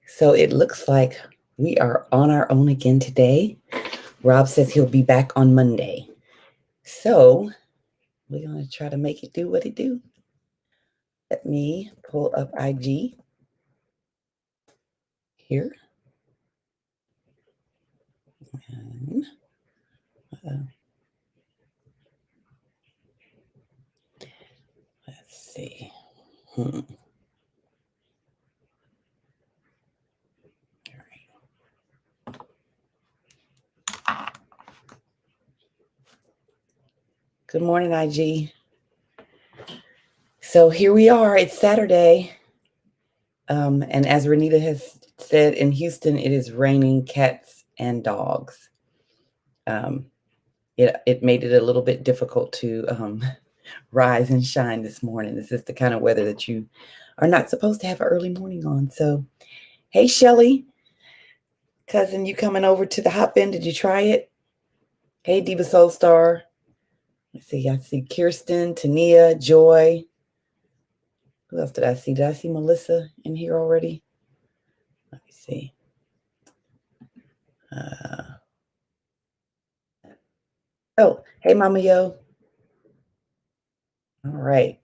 So it looks like we are on our own again today. Rob says he'll be back on Monday. So we're going to try to make it do what it do. Let me pull up IG here. And, let's see. Good morning, IG. So here we are. It's Saturday. And as Renita has said, in Houston, it is raining cats and dogs. It made it a little bit difficult to rise and shine this morning. This is the kind of weather that you are not supposed to have an early morning on. So, hey, Shelly, cousin, you coming over to the hop in? Did you try it? Hey, Diva Soul Star. Let's see. I see Kirsten, Tania, Joy. Who else did I see? Did I see Melissa in here already? Let me see. Oh, hey, Mama Yo. All right.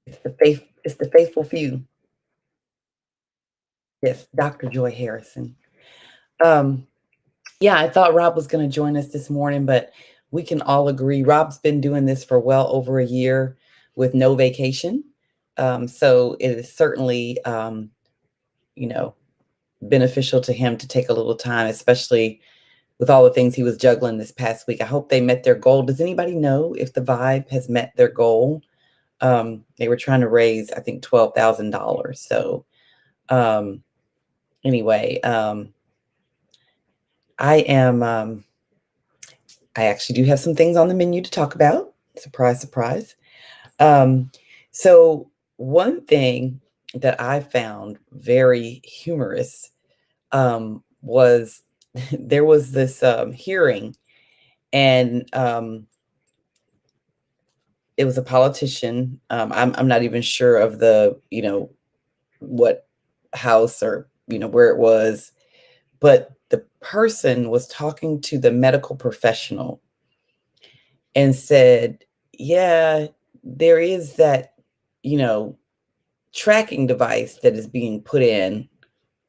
It's the faithful few. Yes, Dr. Joy Harrison. Yeah, I thought Rob was going to join us this morning, but we can all agree Rob's been doing this for well over a year with no vacation. So it is certainly, beneficial to him to take a little time, especially with all the things he was juggling this past week. I hope they met their goal. Does anybody know if the Vibe has met their goal? They were trying to raise, I think, $12,000. So anyway, I actually do have some things on the menu to talk about. Surprise, surprise. So one thing that I found very humorous was there was this hearing, and it was a politician. I'm not even sure of the what house or where it was, but the person was talking to the medical professional and said, yeah, there is that, tracking device that is being put in,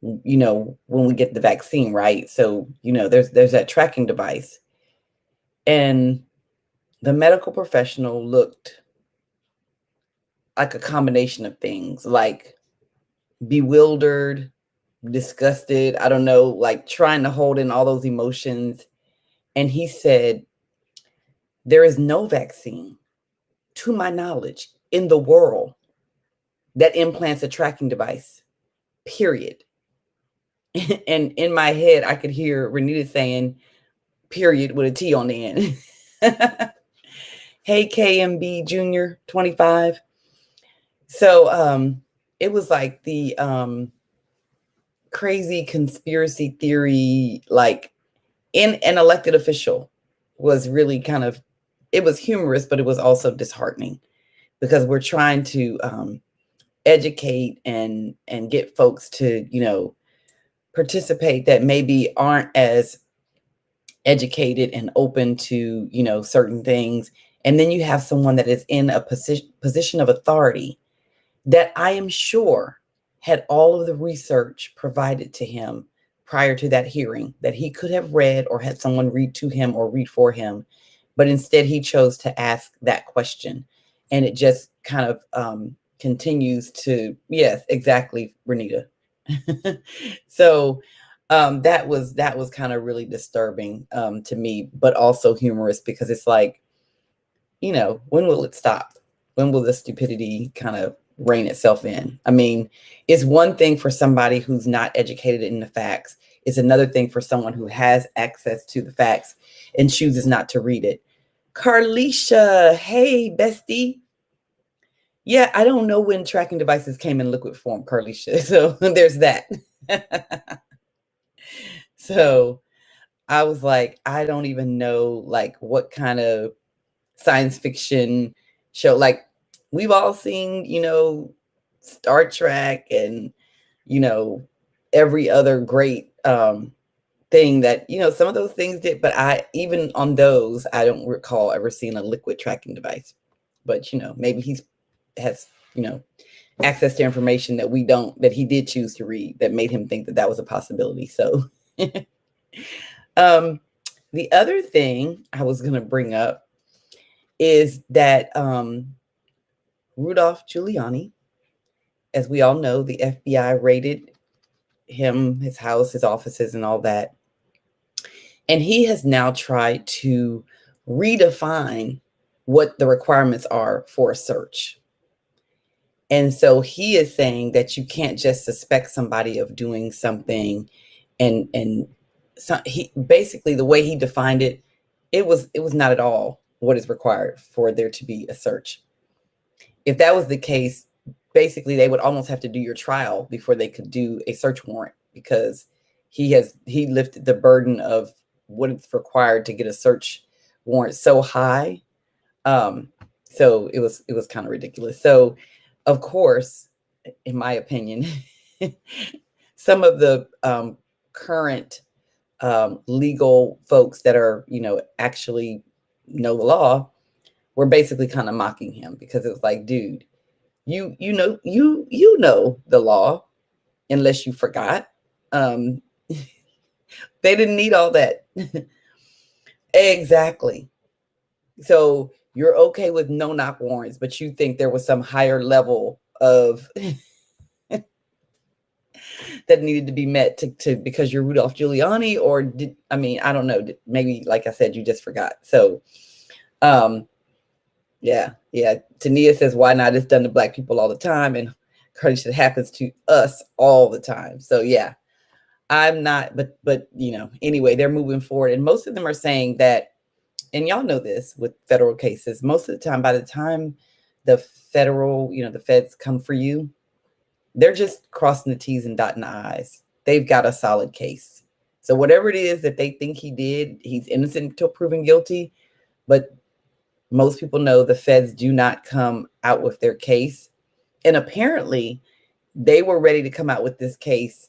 when we get the vaccine, right? So, there's that tracking device. And the medical professional looked like a combination of things, like bewildered, disgusted, I don't know, like trying to hold in all those emotions. And he said, there is no vaccine, to my knowledge, in the world that implants a tracking device, period. And in my head, I could hear Renita saying, period, with a T on the end. Hey, KMB Junior 25. So it was like the crazy conspiracy theory, like in an elected official was really kind of, it was humorous, but it was also disheartening because we're trying to educate and get folks to, participate that maybe aren't as educated and open to, certain things. And then you have someone that is in a position of authority that I am sure had all of the research provided to him prior to that hearing that he could have read or had someone read to him or read for him. But instead, he chose to ask that question. And it just kind of continues to, yes, exactly, Renita. So that was kind of really disturbing to me, but also humorous because it's like, when will it stop? When will the stupidity kind of rein itself in? I mean, it's one thing for somebody who's not educated in the facts. It's another thing for someone who has access to the facts and chooses not to read it. Carlisha, hey, bestie. Yeah, I don't know when tracking devices came in liquid form, Carlisha. So there's that. So I was like, I don't even know like what kind of science fiction show, like we've all seen, Star Trek and, you know, every other great thing that, some of those things did, but even on those, I don't recall ever seeing a liquid tracking device. But, maybe has, access to information that we don't, that he did choose to read, that made him think that that was a possibility. So, um, the other thing I was going to bring up is that Rudolph Giuliani, as we all know, the FBI raided him, his house, his offices, and all that. And he has now tried to redefine what the requirements are for a search. And so he is saying that you can't just suspect somebody of doing something, and so he basically, the way he defined it, it was not at all what is required for there to be a search. If that was the case, basically they would almost have to do your trial before they could do a search warrant, because he lifted the burden of what it's required to get a search warrant so high. Um, so it was kind of ridiculous. So, of course, in my opinion, some of the current legal folks that are, actually know the law, were basically kind of mocking him, because it was like, dude, you know the law, unless you forgot. Um, they didn't need all that. Exactly. So you're okay with no knock warrants, but you think there was some higher level of that needed to be met to because you're Rudolph Giuliani, or I don't know, maybe, like I said, you just forgot. So, yeah. Tania says, why not? It's done to Black people all the time, and Curtis, it happens to us all the time. So yeah, I'm not, but anyway, they're moving forward, and most of them are saying that, and y'all know this with federal cases, most of the time, by the time the the feds come for you, they're just crossing the T's and dotting the I's. They've got a solid case. So whatever it is that they think he did, he's innocent until proven guilty. But most people know the feds do not come out with their case. And apparently they were ready to come out with this case,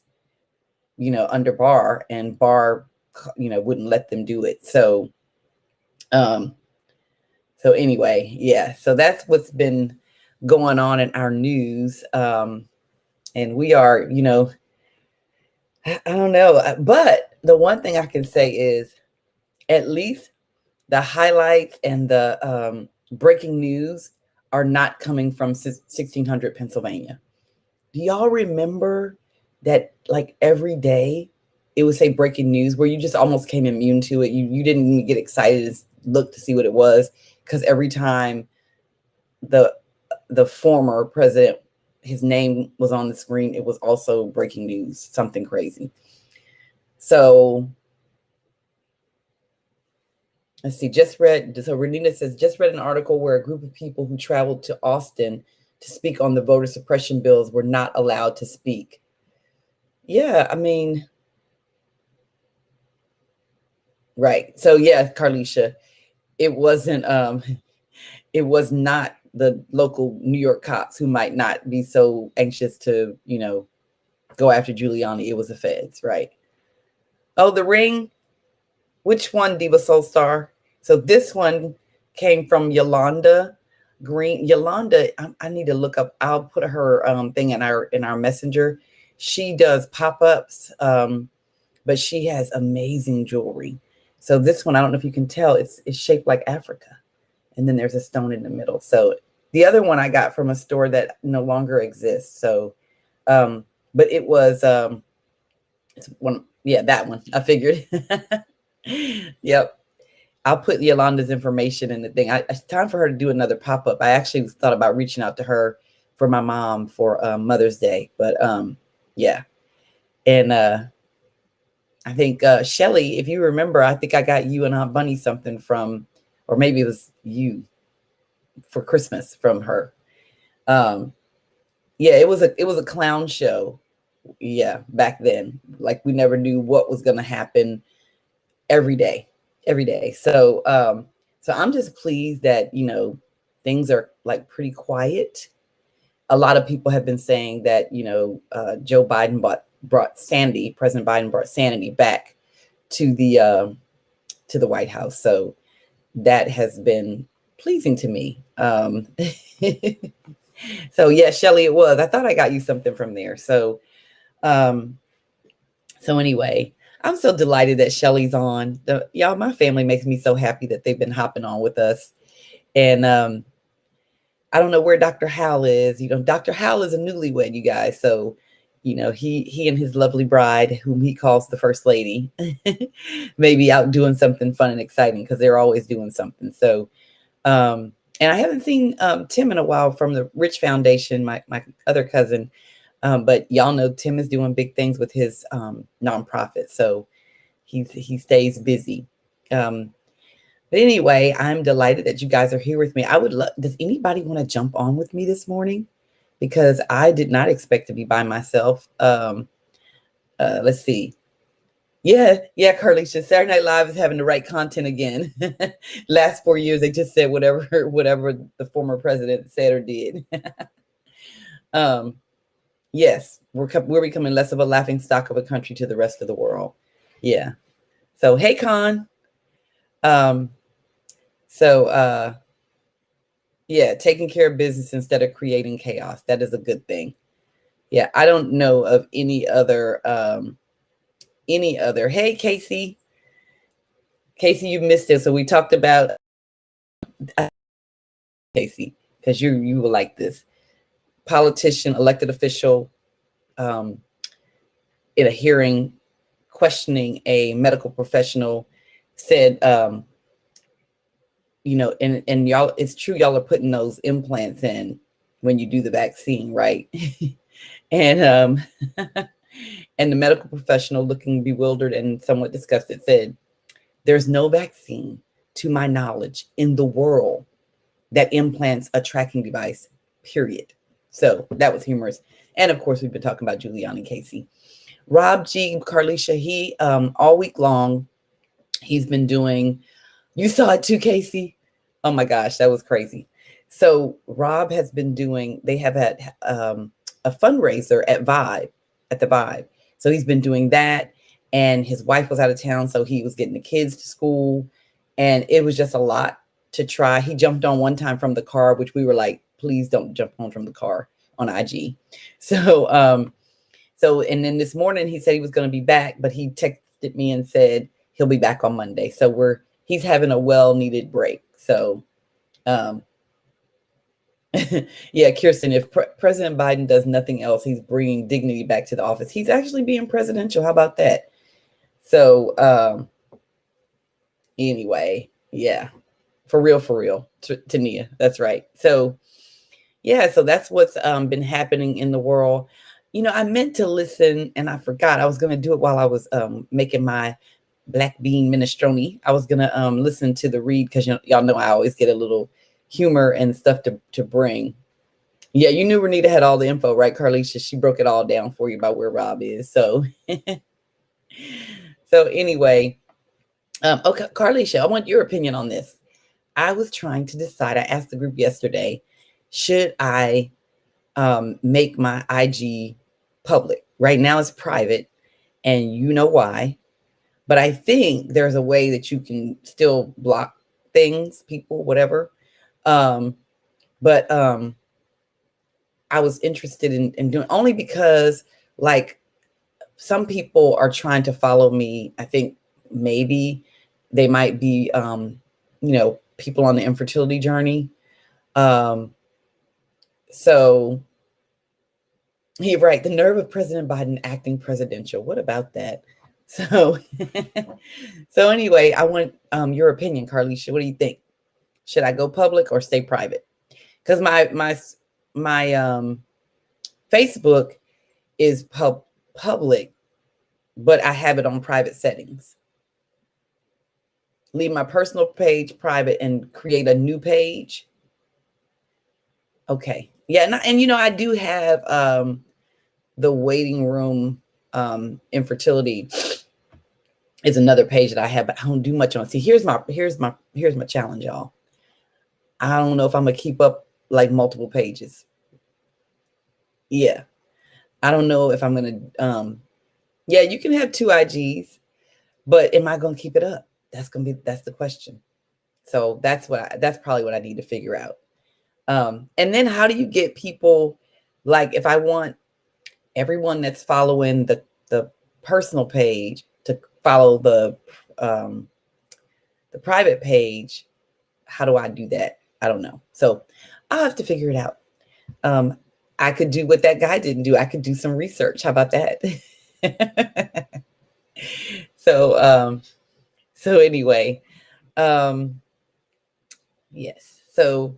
under Barr, and Barr, wouldn't let them do it. Um, so anyway, yeah, so that's what's been going on in our news. And we are, I don't know, but the one thing I can say is, at least the highlights and the breaking news are not coming from 1600 Pennsylvania. Do y'all remember that, like, every day it would say breaking news, where you just almost came immune to it? You didn't even get excited to look to see what it was, because every time the former president, his name was on the screen, it was also breaking news, something crazy. So let's see, so Renina says, just read an article where a group of people who traveled to Austin to speak on the voter suppression bills were not allowed to speak. Yeah, I mean, right. So yeah, Carlicia, it wasn't it was not the local New York cops who might not be so anxious to, go after Giuliani. It was the feds, right? Oh, The Ring. Which one, Diva Soul Star? So this one came from Yolanda Green. Yolanda, I need to look up. I'll put her thing in our messenger. She does pop-ups, but she has amazing jewelry. So this one, I don't know if you can tell, it's shaped like Africa, and then there's a stone in the middle. So the other one I got from a store that no longer exists. So, but it was it's one, yeah, that one. I figured. Yep. I'll put Yolanda's information in the thing. It's time for her to do another pop-up. I actually thought about reaching out to her for my mom for Mother's Day, but yeah. And I think Shelly, if you remember, I think I got you and Aunt Bunny something from, or maybe it was you, for Christmas from her. Yeah, it was a clown show. Yeah, back then, like, we never knew what was going to happen every day. So I'm just pleased that things are, like, pretty quiet. a lot of people have been saying that, Joe Biden brought Sandy, President Biden brought sanity back to the White House. So that has been pleasing to me. So yeah, Shelly, it was. I thought I got you something from there. Um, so anyway, I'm so delighted that Shelly's on. Y'all, my family makes me so happy that they've been hopping on with us. And I don't know where Dr. Howell is. Dr. Howell is a newlywed, you guys. So, he and his lovely bride, whom he calls the First Lady, may be out doing something fun and exciting because they're always doing something. So, and I haven't seen Tim in a while from the Rich Foundation, my other cousin. But y'all know Tim is doing big things with his nonprofit. So he stays busy. But anyway, I'm delighted that you guys are here with me. I would love, does anybody want to jump on with me this morning? Because I did not expect to be by myself. Let's see. Yeah, Carlicia. Saturday Night Live is having the right content again. Last 4 years, they just said whatever the former president said or did. Yes, we're becoming less of a laughing stock of a country to the rest of the world. Yeah. So hey, Con. Yeah, taking care of business instead of creating chaos. That is a good thing. Yeah, I don't know of any other. Hey, Casey. Casey, you missed it. So we talked about Casey because you will like this politician, elected official, in a hearing questioning a medical professional said, and y'all, it's true, y'all are putting those implants in when you do the vaccine, right? And and the medical professional, looking bewildered and somewhat disgusted, said, "There's no vaccine, to my knowledge, in the world that implants a tracking device, period." So that was humorous. And of course, we've been talking about Giuliani, Casey. Rob G. Carlicia, he all week long, he's been doing, you saw it too, Casey? Oh my gosh, that was crazy. So Rob has been doing, they have had a fundraiser at the Vibe. So he's been doing that. And his wife was out of town, so he was getting the kids to school. And it was just a lot to try. He jumped on one time from the car, which we were like, please don't jump on from the car on IG. So, and then this morning he said he was going to be back, but he texted me and said he'll be back on Monday. So he's having a well-needed break. So, yeah, Kirsten, if President Biden does nothing else, he's bringing dignity back to the office. He's actually being presidential. How about that? So, anyway, yeah, for real, Tania, that's right. So, yeah, so that's what's been happening in the world. I meant to listen and I forgot. I was going to do it while I was making my black bean minestrone. I was going to listen to the read because y'all know I always get a little humor and stuff to bring. Yeah, you knew Renita had all the info, right, Carlicia? She broke it all down for you about where Rob is. So, so anyway, okay, Carlicia, I want your opinion on this. I was trying to decide. I asked the group yesterday, should I make my IG public? Right now it's private, and you know why. But I think there's a way that you can still block things, people, whatever. But I was interested in doing, only because like some people are trying to follow me. I think maybe they might be, people on the infertility journey. So you're right. The nerve of President Biden acting presidential. What about that? So, so anyway, I want your opinion, Carlicia. What do you think? Should I go public or stay private? Because my Facebook is public, but I have it on private settings. Leave my personal page private and create a new page. Okay. Yeah, and I do have the waiting room infertility is another page that I have, but I don't do much on. See, here's my challenge, y'all. I don't know if I'm gonna keep up like multiple pages. Yeah. I don't know if I'm gonna yeah, you can have two IGs, but am I gonna keep it up? That's the question. So that's probably what I need to figure out. And then how do you get people, like if I want everyone that's following the personal page to follow um the private page, how do I do that? I don't know. So I'll have to figure it out. Um, I could do what that guy didn't do. I could do some research. How about that? so so anyway, um yes. So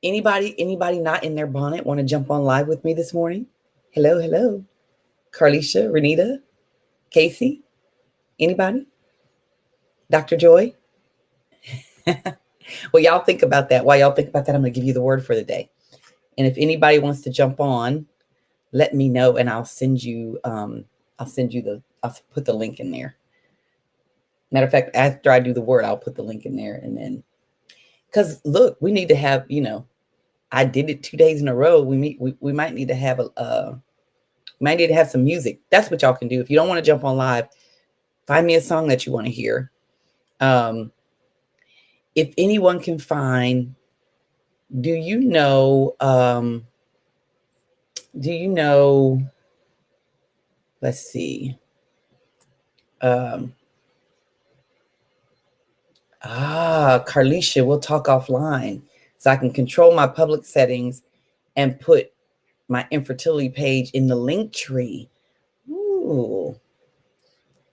anybody not in their bonnet want to jump on live with me this morning? Hello, hello. Carlicia, Renita, Casey, anybody? Dr. Joy? Well, y'all think about that. While y'all think about that, I'm going to give you the word for the day. And if anybody wants to jump on, let me know and I'll put the link in there. Matter of fact, after I do the word, I'll put the link in there. And then, because look, we need to have, I did it 2 days in a row. We might need to have might need to have some music. That's what y'all can do. If you don't want to jump on live, find me a song that you want to hear. If anyone can find, do you know, let's see. Carlicia, we'll talk offline so I can control my public settings and put my infertility page in the link tree. Ooh.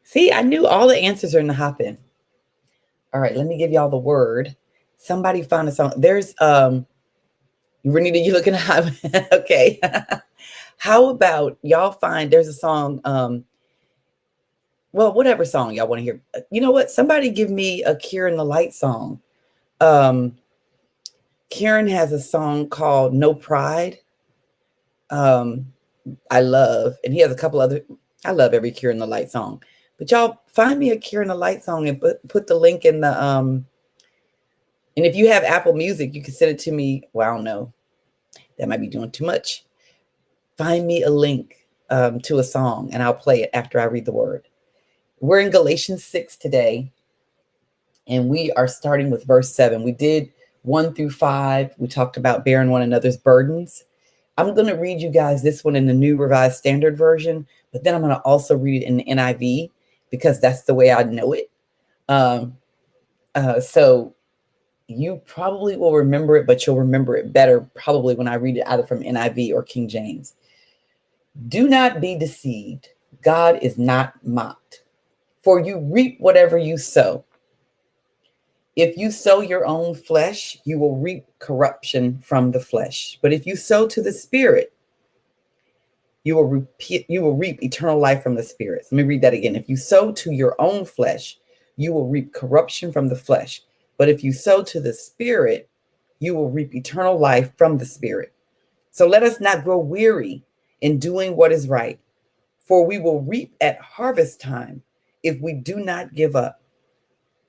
See, I knew all the answers are in the hop in. All right, let me give y'all the word. Somebody found a song. There's Renita, you looking at okay. How about y'all find there's a song, well, whatever song y'all want to hear. You know what? Somebody give me a Kieran the Light song. Kieran has a song called No Pride. I love, and he has a couple other, I love every Kieran the Light song. But y'all find me a Kieran the Light song and put the link in the and if you have Apple Music, you can send it to me. Well, I don't know. That might be doing too much. Find me a link to a song and I'll play it after I read the word. We're in Galatians 6 today, and we are starting with verse 7. We did 1 through 5. We talked about bearing one another's burdens. I'm going to read you guys this one in the New Revised Standard Version, but then I'm going to also read it in the NIV because that's the way I know it. So you probably will remember it, but you'll remember it better probably when I read it either from NIV or King James. Do not be deceived. God is not mocked. For you reap whatever you sow. If you sow your own flesh, you will reap corruption from the flesh. But if you sow to the Spirit, you will reap eternal life from the Spirit. Let me read that again. If you sow to your own flesh, you will reap corruption from the flesh. But if you sow to the Spirit, you will reap eternal life from the Spirit. So let us not grow weary in doing what is right, for we will reap at harvest time if we do not give up.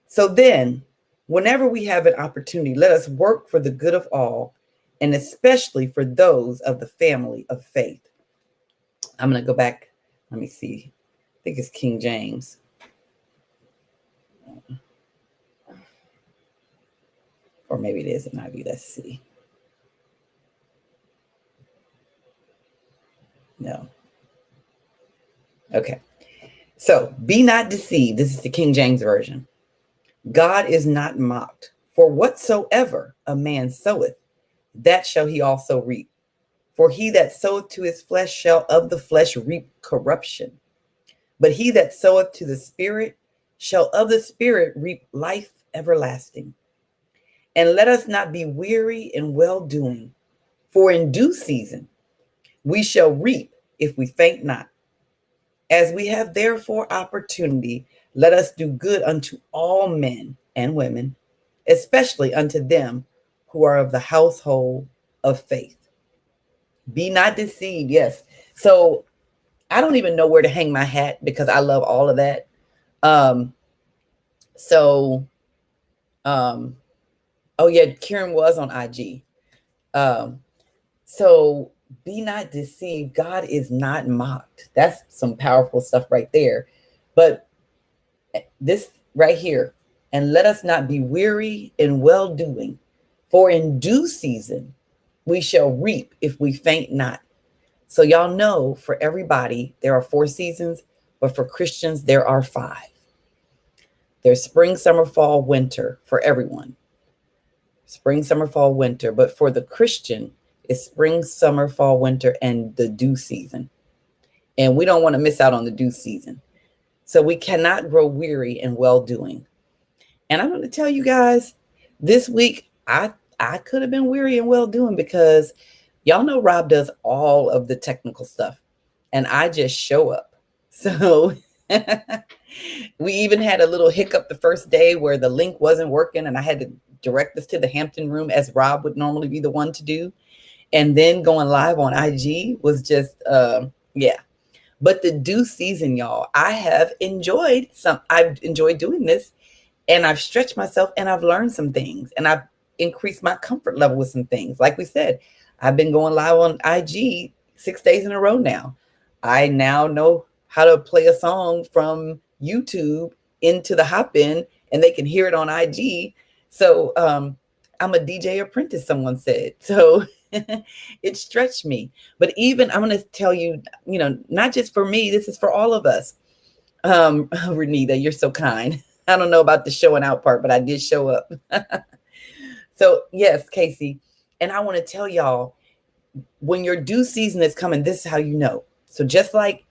So then, whenever we have an opportunity, let us work for the good of all, and especially for those of the family of faith. I'm going to go back. Let me see. I think it's King James. Or maybe it is NIV. Let's see. No. Okay. So, be not deceived. This is the King James Version. God is not mocked. For whatsoever a man soweth, that shall he also reap. For he that soweth to his flesh shall of the flesh reap corruption. But he that soweth to the Spirit shall of the Spirit reap life everlasting. And let us not be weary in well doing, for in due season we shall reap if we faint not. As we have therefore opportunity, let us do good unto all men and women, especially unto them who are of the household of faith. Be not deceived. Yes. So I don't even know where to hang my hat because I love all of that. Um, so, oh yeah, Kieran was on IG. Um, so Be not deceived. God is not mocked. That's some powerful stuff right there. But this right here, and let us not be weary in well doing, for in due season we shall reap if we faint not. So, y'all know for everybody, there are 4 seasons, but for Christians, there are 5. There's spring, summer, fall, winter for everyone. Spring, summer, fall, winter. But for the Christian, it's spring, summer, fall, winter, and the due season. And we don't want to miss out on the due season. So we cannot grow weary in well doing. And I'm going to tell you guys, this week, I could have been weary and well doing because y'all know Rob does all of the technical stuff and I just show up. So we even had a little hiccup the first day where the link wasn't working and I had to direct us to the Hampton room as Rob would normally be the one to do. And then going live on IG was just, yeah. But the due season, y'all, I've enjoyed doing this and I've stretched myself and I've learned some things and I've increased my comfort level with some things. Like we said, I've been going live on IG 6 days in a row now. I now know how to play a song from YouTube into the hop in and they can hear it on IG. So I'm a DJ apprentice, someone said. So it stretched me. But even I'm going to tell you, not just for me, this is for all of us. Renita, you're so kind. I don't know about the showing out part, but I did show up. So yes, Casey. And I want to tell y'all, when your due season is coming, this is how you know. So just like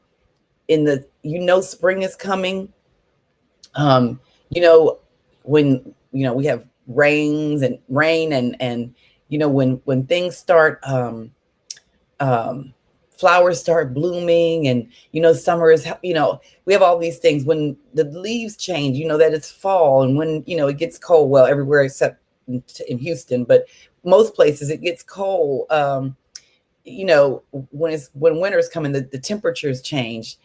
spring is coming, you know, when, we have rain and, when things start, flowers start blooming and, summer is, we have all these things when the leaves change, that it's fall. And when, it gets cold, well, everywhere except in Houston, but most places it gets cold. When winter's coming, the temperatures change.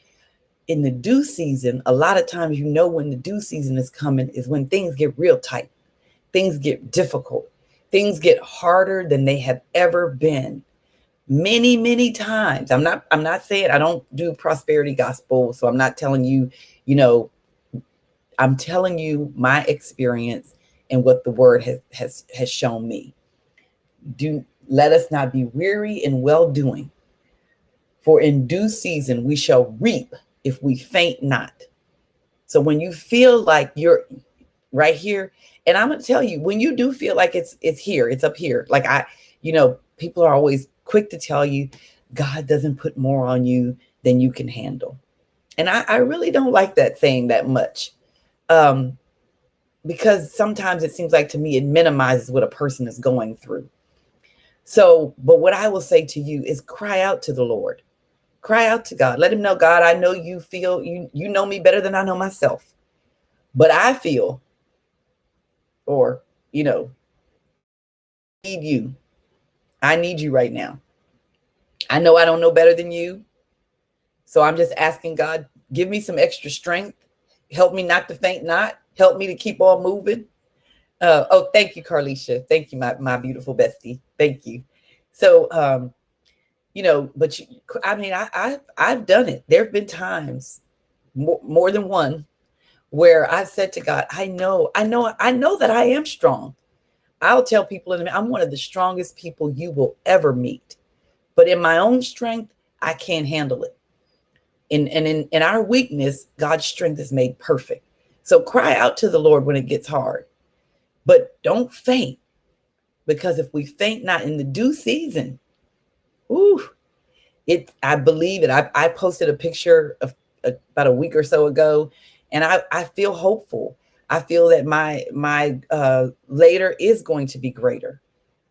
In the dew season, a lot of times, when the dew season is coming is when things get real tight. Things get difficult. Things get harder than they have ever been. Many, many times. I'm not saying I don't do prosperity gospel. So I'm not telling you, I'm telling you my experience and what the word has shown me. Let us not be weary in well doing, for in due season we shall reap if we faint not. So when you feel like you're right here, and I'm going to tell you, when you do feel like it's here, it's up here. Like people are always quick to tell you, God doesn't put more on you than you can handle. And I really don't like that saying that much. Because sometimes it seems like to me, it minimizes what a person is going through. So, but what I will say to you is cry out to the Lord. Cry out to God. Let him know, God, I know you feel, you know me better than I know myself. But I feel, or, need you. I need you right now. I know I don't know better than you. So I'm just asking God, give me some extra strength. Help me not to faint not. Help me to keep on moving. Thank you, Carlicia. Thank you, my beautiful bestie. Thank you. So, but I've done it. There have been times, more than one, where I've said to God, I know that I am strong. I'll tell people I'm one of the strongest people you will ever meet. But in my own strength, I can't handle it. In our weakness, God's strength is made perfect. So cry out to the Lord when it gets hard. But don't faint, because if we faint not in the due season, I believe it. I posted a picture of about a week or so ago, and I feel hopeful. I feel that my later is going to be greater.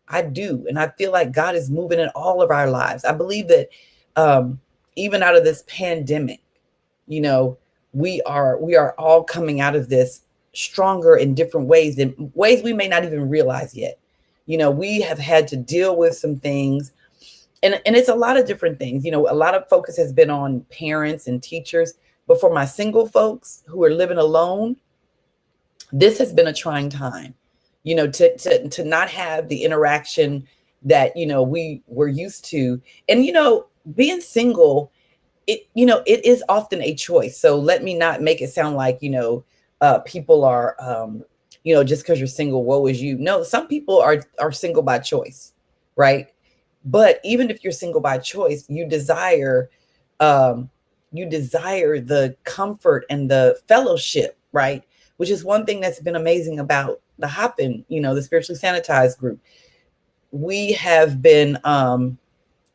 I do, and I feel like God is moving in all of our lives. I believe that even out of this pandemic, we are all coming out of this stronger in different ways we may not even realize yet. We have had to deal with some things, and it's a lot of different things. A lot of focus has been on parents and teachers, but for my single folks who are living alone, this has been a trying time. To not have the interaction that, we were used to. And, being single, it is often a choice. So let me not make it sound like, people are, just because you're single, woe is you. No, some people are single by choice, right? But even if you're single by choice, um, you desire the comfort and the fellowship, right? Which is one thing that's been amazing about the Hoppin', the Spiritually Sanitized group. We have been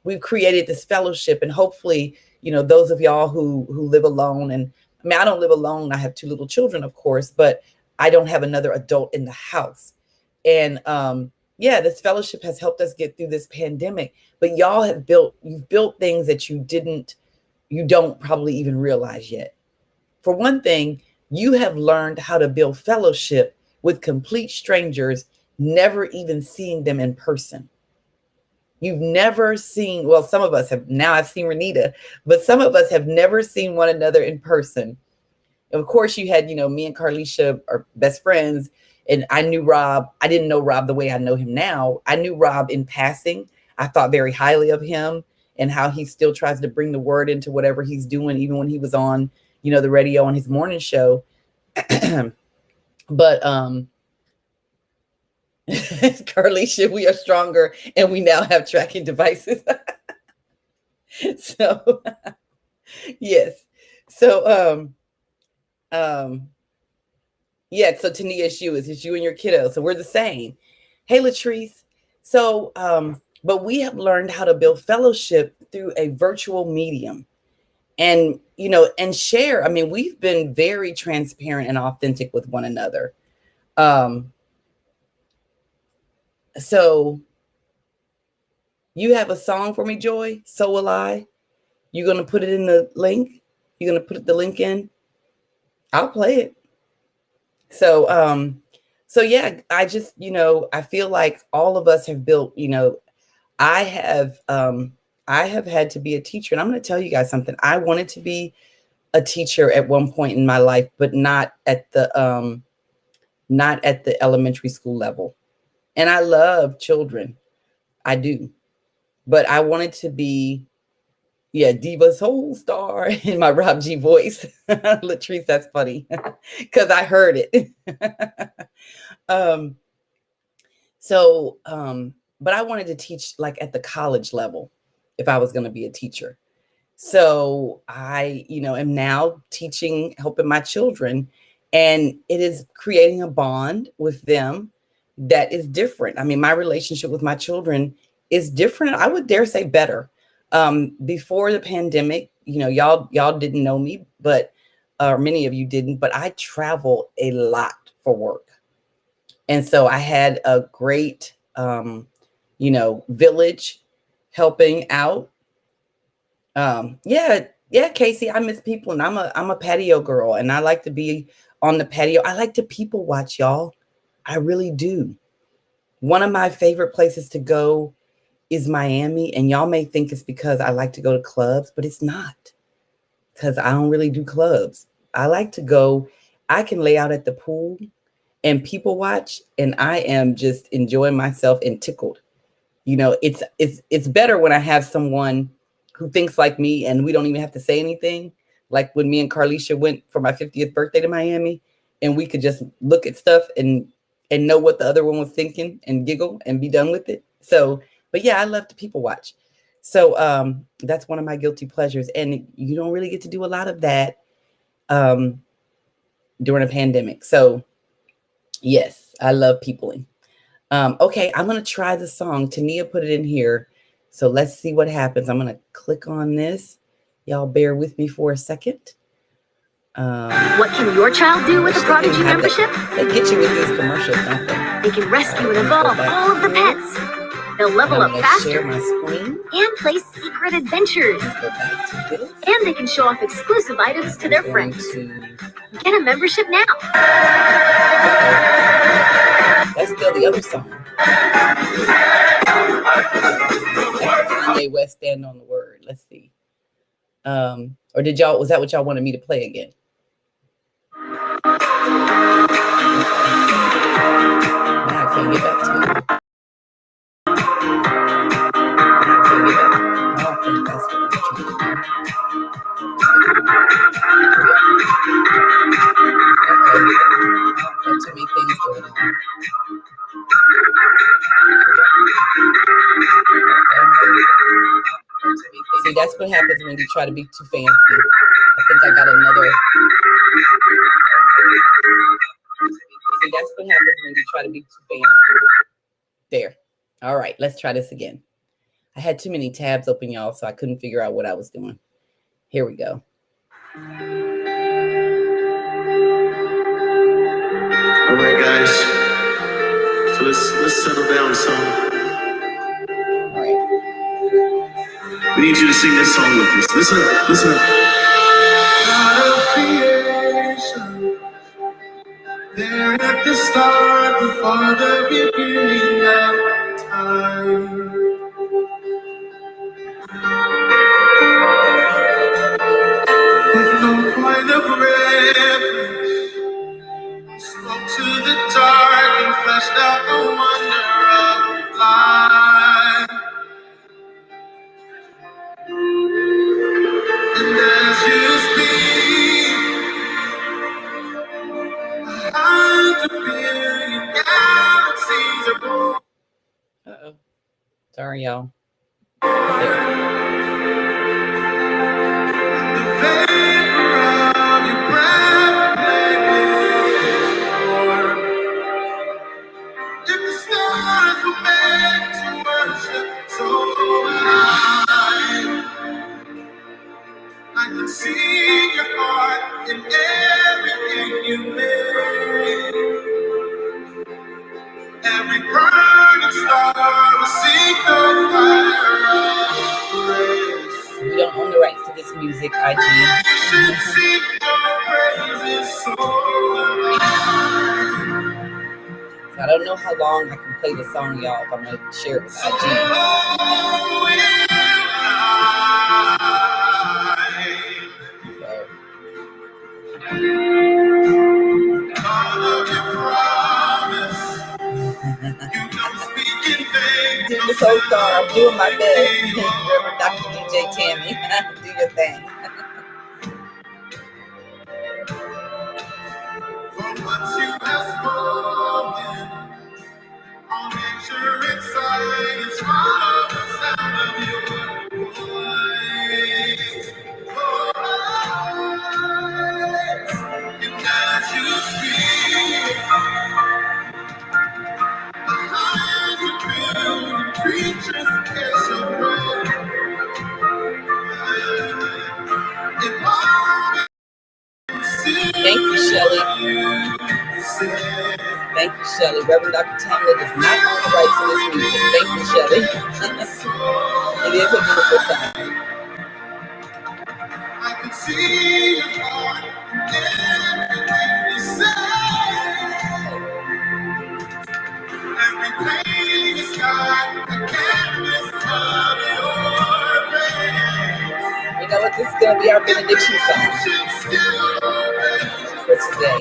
we've created this fellowship, and hopefully, those of y'all who live alone, and I mean, I don't live alone. I have two little children, of course, but I don't have another adult in the house. And yeah, this fellowship has helped us get through this pandemic. But y'all you've built things that you don't probably even realize yet. For one thing, you have learned how to build fellowship with complete strangers, never even seeing them in person. You've never seen, well, some of us have. Now I've seen Renita, but some of us have never seen one another in person. And of course, you had, me and Carlicia are best friends, and I knew Rob. I didn't know Rob the way I know him now. I knew Rob in passing. I thought very highly of him and how he still tries to bring the word into whatever he's doing, even when he was on, the radio on his morning show. But Carlicia, we are stronger, and we now have tracking devices. So yes. So yeah, so Tania's you it's you and your kiddo. So we're the same. Hey Latrice. So but we have learned how to build fellowship through a virtual medium. And and share. I mean, we've been very transparent and authentic with one another. So you have a song for me, Joy? So will I. You gonna put it in the link? You gonna put the link in? I'll play it. So so yeah, I just, I feel like all of us have built, I have I have had to be a teacher. And I'm going to tell you guys something. I wanted to be a teacher at one point in my life, but not at the elementary school level. And I love children. I do. But I wanted to be, yeah, Diva Soul Star in my Rob G voice. Latrice, that's funny because I heard it. um, but I wanted to teach like at the college level if I was going to be a teacher. So I, am now teaching, helping my children, and it is creating a bond with them that is different. I mean, my relationship with my children is different. I would dare say better. Before the pandemic, y'all didn't know me, but many of you didn't, but I travel a lot for work. And so I had a great, village helping out. Yeah, Casey, I miss people, and I'm a patio girl, and I like to be on the patio. I like to people watch, y'all. I really do. One of my favorite places to go is Miami, and y'all may think it's because I like to go to clubs, but it's not, because I don't really do clubs. I like to go. I can lay out at the pool and people watch, and I am just enjoying myself and tickled. It's better when I have someone who thinks like me and we don't even have to say anything. Like when me and Carlicia went for my 50th birthday to Miami, and we could just look at stuff and know what the other one was thinking and giggle and be done with it. So, but yeah, I love to people watch. So that's one of my guilty pleasures. And you don't really get to do a lot of that during a pandemic. So yes, I love peopling. Okay, I'm going to try the song. Tania put it in here. So let's see what happens. I'm going to click on this. Y'all bear with me for a second. What can your child do with a Prodigy membership? They get you with these commercials, don't they? They can rescue and evolve all of the pets. They'll level up faster share my screen and play secret adventures. And they can show off exclusive items to their friends. Get a membership now. That's still the other song. Kanye West, Stand on the Word. Let's see. Or was that what y'all wanted me to play again? Now I can't get back to it. Too many things going on. See, that's what happens when you try to be too fancy. I think I got another. See, that's what happens when you try to be too fancy. There. All right, let's try this again. I had too many tabs open, y'all, so I couldn't figure out what I was doing. Here we go. All right, guys. So let's settle down some. All right. We need you to sing this song with us. Listen up. Listen up. God of creation, there at the start, before the beginning of time. With no point of reference, spoke to the dark and fleshed out the wonder of life. And as you speak, 100 billion galaxies are born. Uh-oh. Sorry, y'all. The vapor of your breath makes warm. If the stars were meant to worship, so I can see your heart in everything you made. Every burning star will sing the fire of grace. We don't own the rights to this music, IG. Nations sing your praises so alive. So I don't know how long I can play the song, y'all, if I'm going to share it with IG. So will God of your promise, you don't speak in vain. Do this whole star. I'm doing my best. Reverend Dr. DJ Tammy, do your thing. For what you have spoken, all nature inside is follow the sound of your voice. And as you speak, 100 billion creatures catch your breath. If all Thank you, Shelly. Thank you, Shelly. Reverend Dr. Tamla does not own the rights to this music. Thank you, Shelly. It is a beautiful song. I can see your heart in everything you say. Every pain is got a canvas of your grace. You know what? This is going to be our benediction song for today.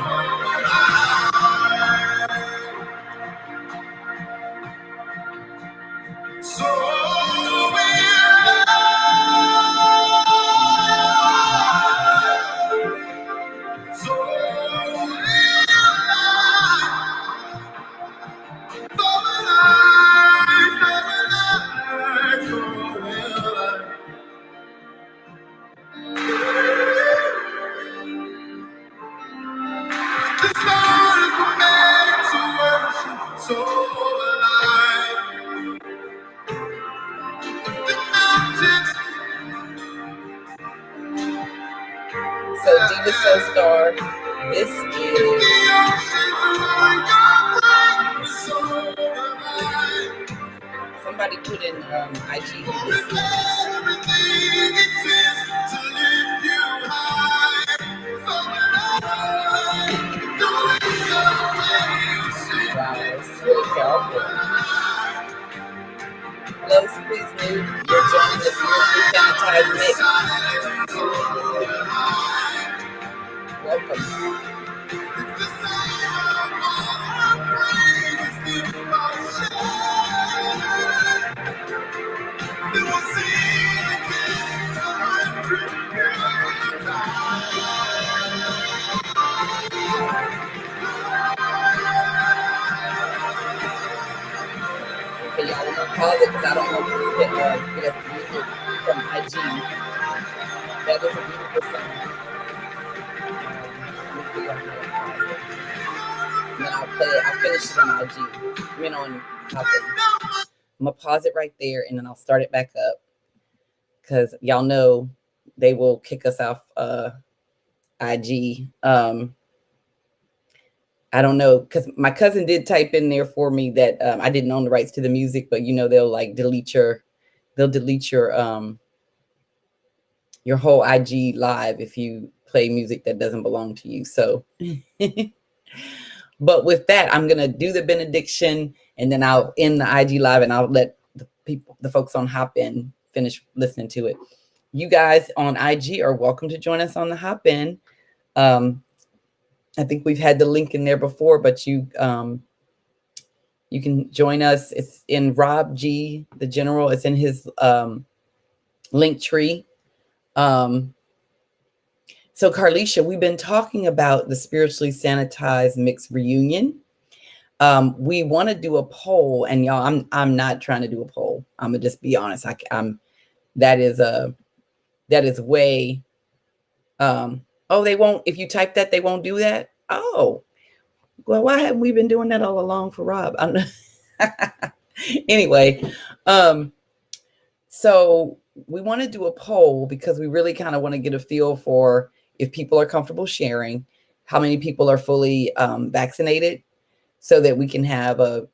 So will the stars were meant to worship, so alive. The mountains. So, Diva Soul Star, this is. The oceans are your light, so alive. Somebody put in IG who this is. Everything exists to lift you high, so alive. Doing your ways. Wow, it's really powerful. Hello, please move. You're joining the spiritually sanitized mix. Welcome. pause it because I don't want this to get us muted from IG. That was a beautiful song. Let me figure out how to pause it. And then I'll play it. I'll finish it on IG. I mean on Hopin. I'm gonna pause it right there and then I'll start it back up because y'all know they will kick us off IG. I don't know because my cousin did type in there for me that I didn't own the rights to the music, but you know they'll like delete your whole IG live if you play music that doesn't belong to you. So, but with that, I'm gonna do the benediction and then I'll end the IG live and I'll let the folks on Hopin finish listening to it. You guys on IG are welcome to join us on the Hopin. I think we've had the link in there before, but you can join us. It's in Rob G, the general. It's in his link tree. So Carlicia, we've been talking about the Spiritually Sanitized Mixed Reunion. We want to do a poll, and y'all, I'm not trying to do a poll. I'm gonna just be honest. That is way. Oh, they won't. If you type that, they won't do that. Oh, well, why haven't we been doing that all along for Rob? Anyway, so we want to do a poll because we really kind of want to get a feel for if people are comfortable sharing, how many people are fully vaccinated, so that we can have a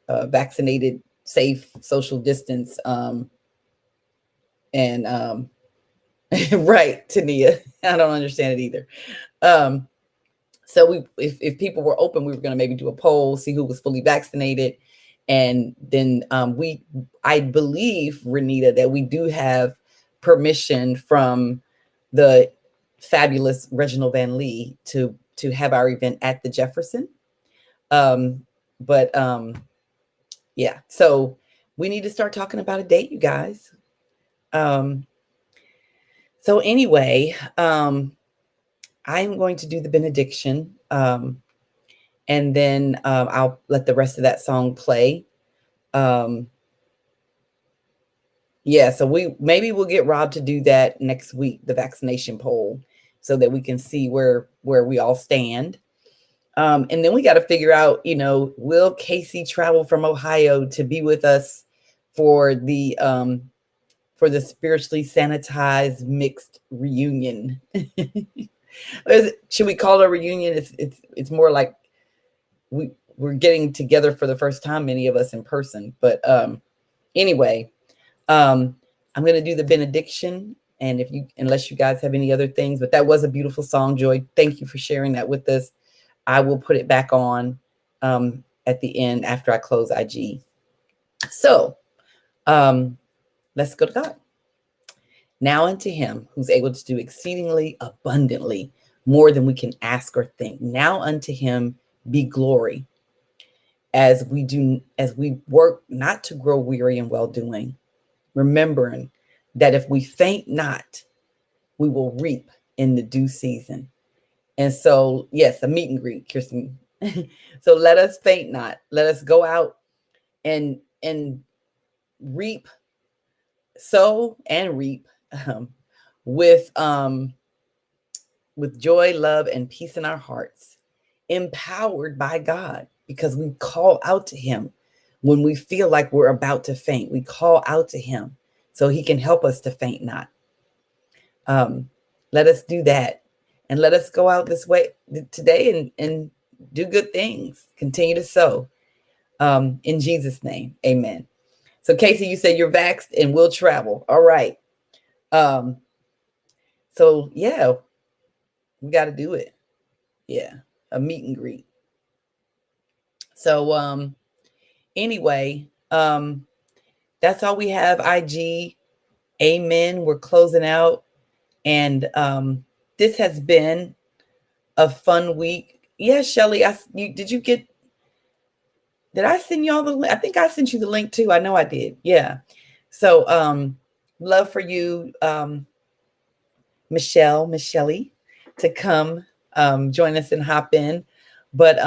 vaccinated, safe social distance. And right, Tania, I don't understand it either. So if people were open, we were going to maybe do a poll, see who was fully vaccinated. And then I believe, Renita, that we do have permission from the fabulous Reginald Van Lee to have our event at the Jefferson. But yeah, so we need to start talking about a date, you guys. So anyway, I'm going to do the benediction, and then I'll let the rest of that song play. Yeah, so we'll get Rob to do that next week, the vaccination poll, so that we can see where we all stand. And then we got to figure out, will Casey travel from Ohio to be with us for the spiritually sanitized mixed reunion? Should we call it a reunion? It's more like we're getting together for the first time, many of us in person. But anyway, I'm going to do the benediction, and unless you guys have any other things, but that was a beautiful song, Joy. Thank you for sharing that with us. I will put it back on at the end after I close IG. So let's go to God. Now unto him who's able to do exceedingly abundantly more than we can ask or think. Now unto him be glory as we work not to grow weary in well-doing, remembering that if we faint not, we will reap in the due season. And so, yes, a meet and greet, Kirsten. So let us faint not. Let us go out and reap, sow and reap with joy, love, and peace in our hearts, empowered by God, because we call out to him when we feel like we're about to faint. We call out to him so he can help us to faint not. Let us do that. And let us go out this way today and do good things. Continue to sow. In Jesus' name, amen. So Casey, you said you're vaxxed and will travel. All right. So yeah, we got to do it. Yeah, a meet and greet. So anyway, that's all we have. IG, amen. We're closing out, and this has been a fun week. Yeah, Shelly, did I send y'all the link? I think I sent you the link too. I know I did. Yeah. So love for you, Michelle, to come join us and hop in. But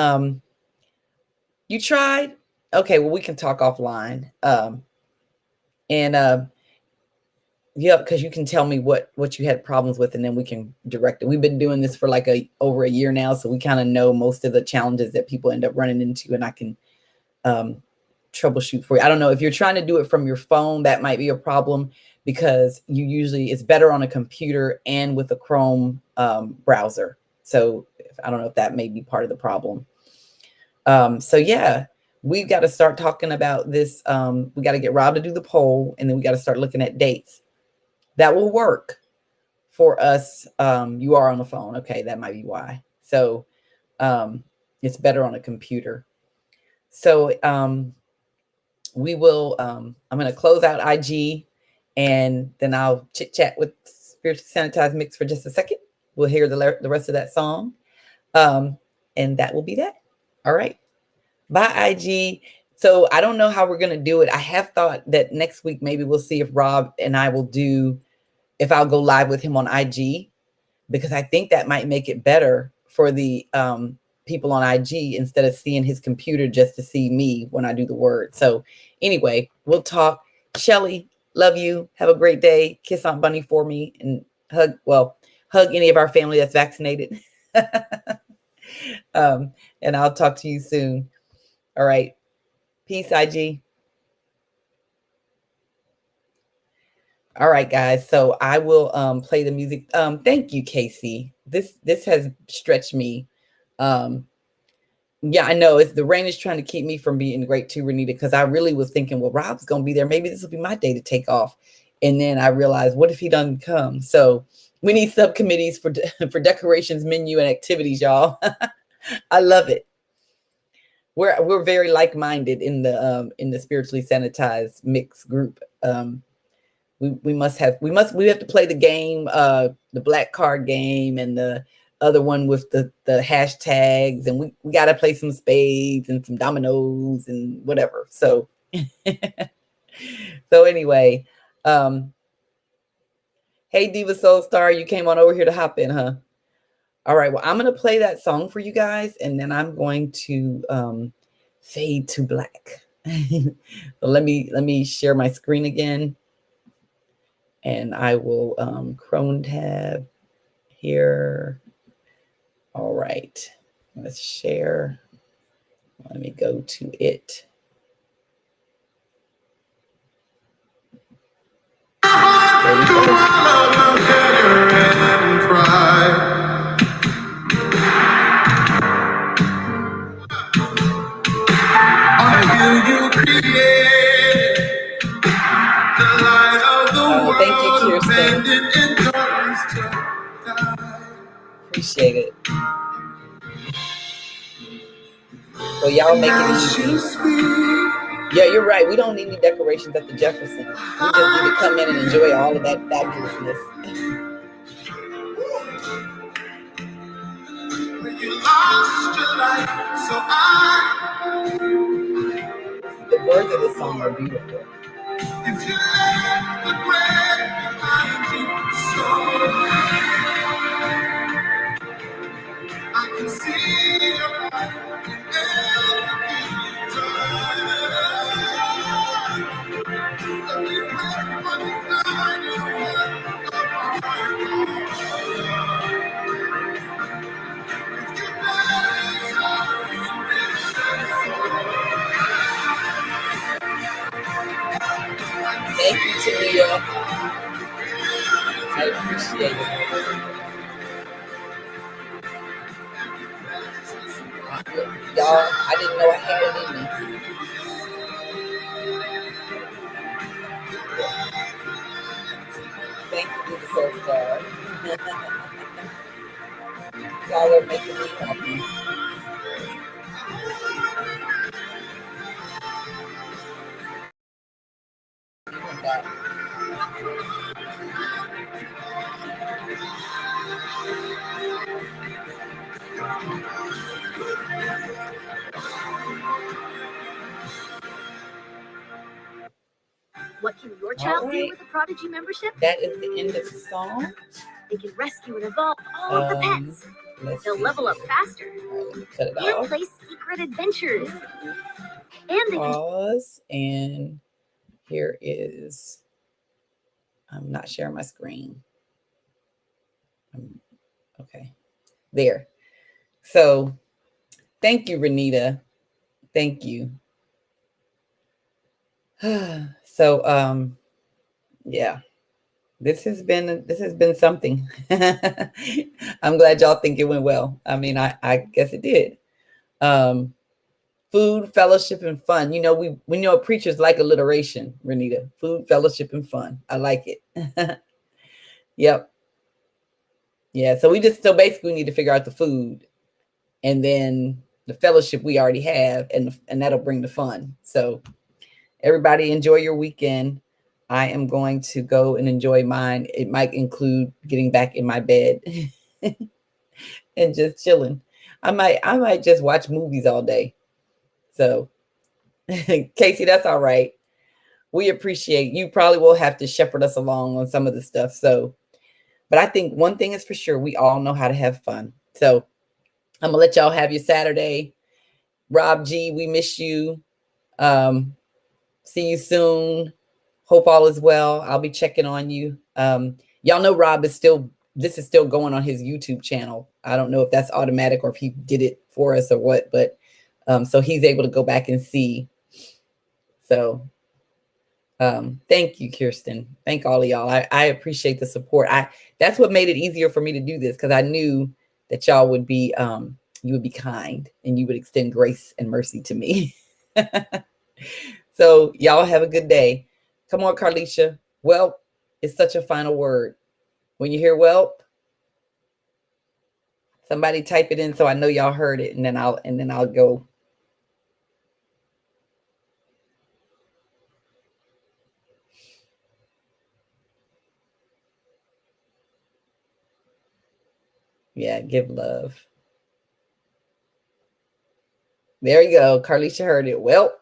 you tried. Okay, well, we can talk offline. And yeah, because you can tell me what you had problems with, and then we can direct it. We've been doing this for like over a year now, so we kind of know most of the challenges that people end up running into, and I can troubleshoot for you. I don't know if you're trying to do it from your phone, that might be a problem, because it's better on a computer and with a Chrome browser. So I don't know if that may be part of the problem. So yeah, we've got to start talking about this. We got to get Rob to do the poll, and then we got to start looking at dates that will work for us. You are on the phone. Okay, that might be why. So it's better on a computer. So we will, I'm going to close out IG, and then I'll chit chat with Spiritually Sanitized Mix for just a second. We'll hear the rest of that song. And that will be that. All right. Bye, IG. So I don't know how we're going to do it. I have thought that next week, maybe we'll see if Rob and I will if I'll go live with him on IG, because I think that might make it better for the people on IG, instead of seeing his computer just to see me when I do the word. So anyway, we'll talk. Shelly, love you. Have a great day. Kiss Aunt Bunny for me, and hug any of our family that's vaccinated. And I'll talk to you soon. All right. Peace, IG. All right, guys. So I will play the music. Thank you, Casey. This has stretched me. Yeah, I know the rain is trying to keep me from being great too, Renita, because I really was thinking, well, Rob's gonna be there. Maybe this will be my day to take off. And then I realized, what if he doesn't come? So we need subcommittees for decorations, menu, and activities, y'all. I love it. We're very like-minded in the Spiritually Sanitized Mix group. We have to play the game, the black card game, and the other one with the hashtags, and we got to play some spades and some dominoes and whatever. So so anyway, hey Diva Soul Star, you came on over here to hop in, huh? All right, well, I'm gonna play that song for you guys, and then I'm going to fade to black. So let me share my screen again. And I will Chrome tab here. All right, let's share. Let me go to it. Thank you, Kirsten. Appreciate it. So y'all make it easy. Yeah, you're right. We don't need any decorations at the Jefferson. We just need to come in and enjoy all of that fabulousness. You lost your life, so the words of the song are beautiful. If you left the grave behind you, so I can see your heart in everything you've done. Every breath for the night you were Thank you, Talia. I appreciate it. Y'all, I didn't know I had it in me. Thank you, the Soul Star. Y'all are making me happy. What can your child do with a Prodigy membership? That is the end of the song. They can rescue and evolve all of the pets. They'll level up faster and play secret adventures. And they can pause. And here is, I'm not sharing my screen. Okay, there. So thank you, Renita. Thank you. So yeah, this has been something. I'm glad y'all think it went well. I mean, I guess it did. Um, food, fellowship, and fun. You know, we know preachers like alliteration, Renita. Food, fellowship, and fun. I like it. Yep. Yeah. So basically we need to figure out the food, and then the fellowship we already have, and that'll bring the fun. So everybody enjoy your weekend. I am going to go and enjoy mine. It might include getting back in my bed and just chilling. I might just watch movies all day. So Casey, that's all right. We appreciate you. Probably will have to shepherd us along on some of the stuff. So, but I think one thing is for sure, we all know how to have fun. So I'm gonna let y'all have your Saturday. Rob G, we miss you. Um, see you soon. Hope all is well. I'll be checking on you. Y'all know Rob is still, this is still going on his YouTube channel. I don't know if that's automatic or if he did it for us or what, but so he's able to go back and see. So thank you, Kirsten. Thank all of y'all. I appreciate the support. That's what made it easier for me to do this, because I knew that y'all would be you would be kind and you would extend grace and mercy to me. So y'all have a good day. Come on, Carlicia. Welp is such a final word. When you hear welp, somebody type it in so I know y'all heard it, and then I'll go. Yeah, give love. There you go. Carlicia heard it. Well,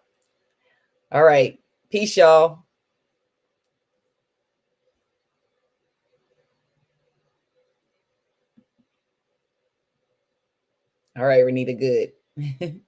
all right. Peace, y'all. All right, Renita, good.